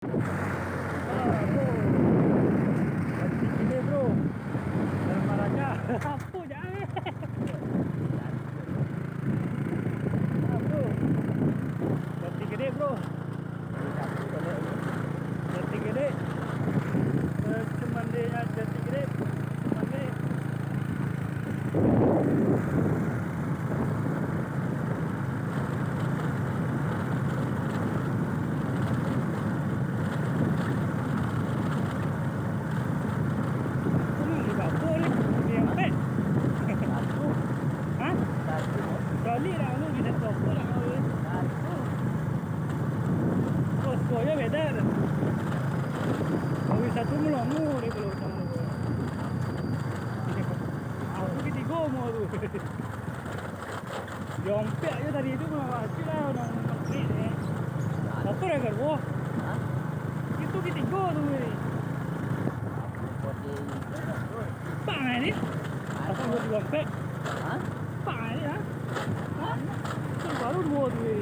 Ah, bro. Cantik gila bro. Dalam Maraca. Apa jangan eh. Ah, bro. Cantik gede bro. Cantik gede. Cuman dia cantik gede. Cuman dia. Kali dah lu bisa toko lah kau. Oh, soalnya beda. Kau bisa tu melongo di belakang sama lu. Aku ketiga mau tu. Jompet aja tadi itu masih lah orang pakai ni. Apa dah kau? Itu ketiga tu ni. Pak ni? Apa buat jompet? Pak ni ah? Baru dua tu ni.